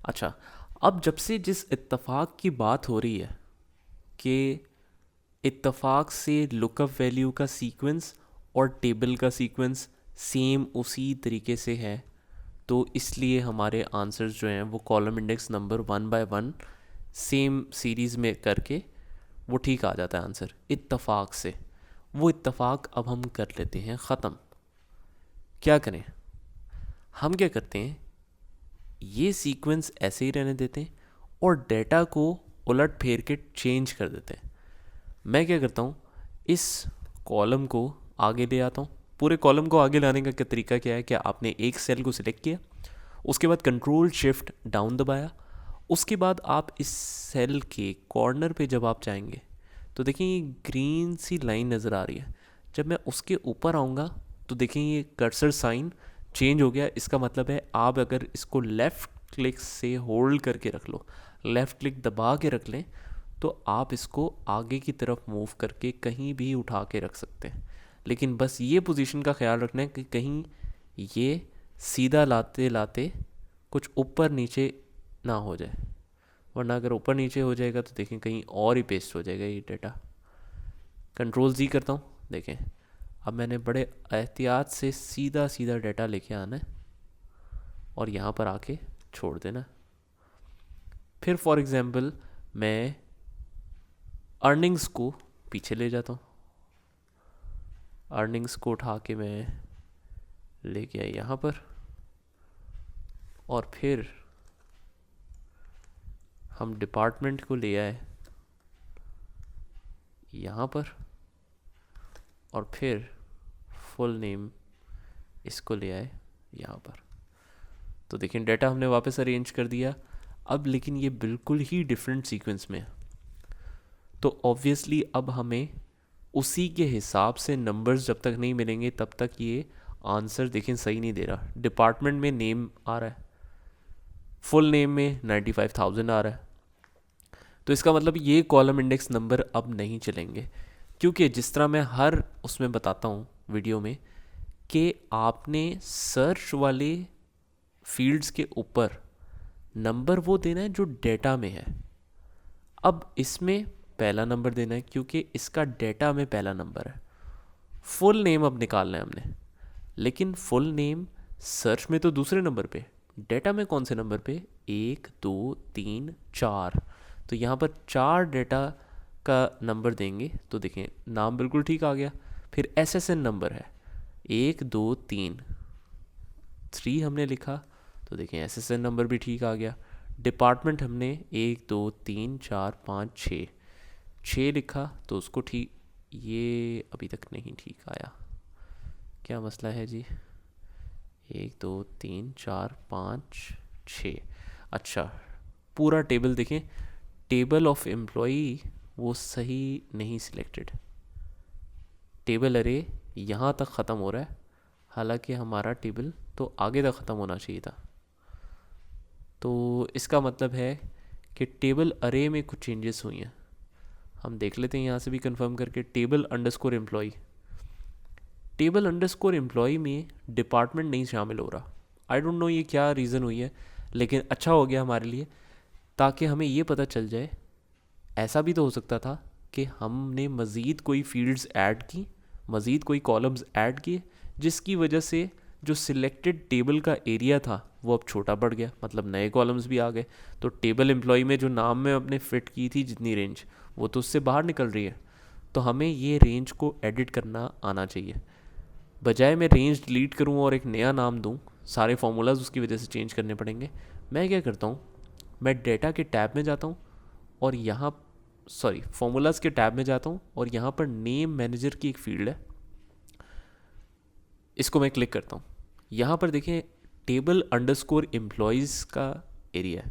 अच्छा, अब जब से जिस इत्तेफाक की बात हो रही है कि इत्तेफाक से लुकअप वैल्यू का सीक्वेंस और टेबल का सीक्वेंस सेम उसी तरीके से है, तो इसलिए हमारे आंसर्स जो हैं वो column index number 1 by 1 same series में करके वो ठीक आ जाता है आंसर इत्तेफाक से। वो इत्तेफाक अब हम कर लेते हैं ख़त्म। क्या करें? हम क्या करते हैं, ये सीक्वेंस ऐसे ही रहने देते हैं और डेटा को उलट फेर के चेंज कर देते हैं। मैं क्या करता हूँ, इस कॉलम को आगे ले आता हूँ। पूरे कॉलम को आगे लाने का क्या तरीका क्या है कि आपने एक सेल को सिलेक्ट किया, उसके बाद कंट्रोल शिफ्ट डाउन दबाया, उसके बाद आप इस सेल के कॉर्नर पे जब आप जाएंगे तो देखें ये ग्रीन सी लाइन नज़र आ रही है। जब मैं उसके ऊपर आऊँगा तो देखें ये कर्सर साइन चेंज हो गया। इसका मतलब है आप अगर इसको लेफ़्ट क्लिक से होल्ड करके रख लो, लेफ़्ट क्लिक दबा के रख लें, तो आप इसको आगे की तरफ मूव करके कहीं भी उठा के रख सकते हैं। लेकिन बस ये पोजीशन का ख्याल रखना है कि कहीं ये सीधा लाते लाते कुछ ऊपर नीचे ना हो जाए, वरना अगर ऊपर नीचे हो जाएगा तो देखें कहीं और ही पेस्ट हो जाएगा ये डेटा। कंट्रोल जी करता हूँ, देखें अब मैंने बड़े एहतियात से सीधा सीधा डेटा लेके आना है और यहाँ पर आके छोड़ देना। फिर फॉर एग्ज़ाम्पल मैं अर्निंग्स को पीछे ले जाता हूँ, अर्निंग्स को उठा के मैं लेके आया यहाँ पर, और फिर हम डिपार्टमेंट को ले आए यहाँ पर, और फिर फुल नेम इसको ले आए यहाँ पर। तो देखें डेटा हमने वापस अरेंज कर दिया। अब लेकिन ये बिल्कुल ही डिफरेंट सीक्वेंस में है, तो ऑब्वियसली अब हमें उसी के हिसाब से नंबर्स जब तक नहीं मिलेंगे तब तक ये आंसर देखें सही नहीं दे रहा। डिपार्टमेंट में नेम आ रहा है, फुल नेम में 95,000 आ रहा है, तो इसका मतलब ये कॉलम इंडेक्स नंबर अब नहीं चलेंगे। क्योंकि जिस तरह मैं हर उसमें बताता हूँ वीडियो में कि आपने सर्च वाले फील्ड्स के ऊपर नंबर वो देना है जो डेटा में है। अब इसमें पहला नंबर देना है क्योंकि इसका डेटा में पहला नंबर है। फुल नेम अब निकालना है हमने, लेकिन फुल नेम सर्च में तो दूसरे नंबर पे, डेटा में कौन से नंबर पे? 1 2 3 4। तो यहाँ पर 4 डेटा का नंबर देंगे तो देखें नाम बिल्कुल ठीक आ गया। फिर SSN नंबर है 1 2 3 हमने लिखा तो देखें SSN नंबर भी ठीक आ गया। डिपार्टमेंट हमने 1 2 3 4 5 6 लिखा तो उसको ठीक, ये अभी तक नहीं ठीक आया, क्या मसला है जी? 1 2 3 4 5 6। अच्छा, पूरा टेबल देखें, टेबल ऑफ एम्प्लॉई वो सही नहीं सिलेक्टेड, टेबल अरे यहाँ तक ख़त्म हो रहा है, हालांकि हमारा टेबल तो आगे तक ख़त्म होना चाहिए था। तो इसका मतलब है कि टेबल अरे में कुछ चेंजेस हुई हैं। हम देख लेते हैं यहाँ से भी कंफर्म करके, table underscore employee, table underscore employee में डिपार्टमेंट नहीं शामिल हो रहा। आई डोंट नो ये क्या रीज़न हुई है, लेकिन अच्छा हो गया हमारे लिए, ताकि हमें ये पता चल जाए। ऐसा भी तो हो सकता था कि हमने मज़ीद कोई फील्ड्स ऐड की, मज़ीद कोई कॉलम्स ऐड किए, जिसकी वजह से जो सिलेक्टेड टेबल का एरिया था वो अब छोटा पड़ गया, मतलब नए कॉलम्स भी आ गए। तो टेबल एम्प्लॉई में जो नाम में अपने फ़िट की थी जितनी रेंज, वो तो उससे बाहर निकल रही है। तो हमें ये रेंज को एडिट करना आना चाहिए। बजाय मैं रेंज डिलीट करूँ और एक नया नाम दूँ, सारे फार्मूलाज उसकी वजह से चेंज करने पड़ेंगे। मैं क्या करता हूँ, मैं डेटा के टैब में जाता हूँ और यहाँ फार्मूलाज के टैब में जाता हूँ और यहाँ पर नेम मैनेजर की एक फील्ड है, इसको मैं क्लिक करता हूँ। यहाँ पर देखें टेबल अंडरस्कोर एम्प्लॉयज़ का एरिया है,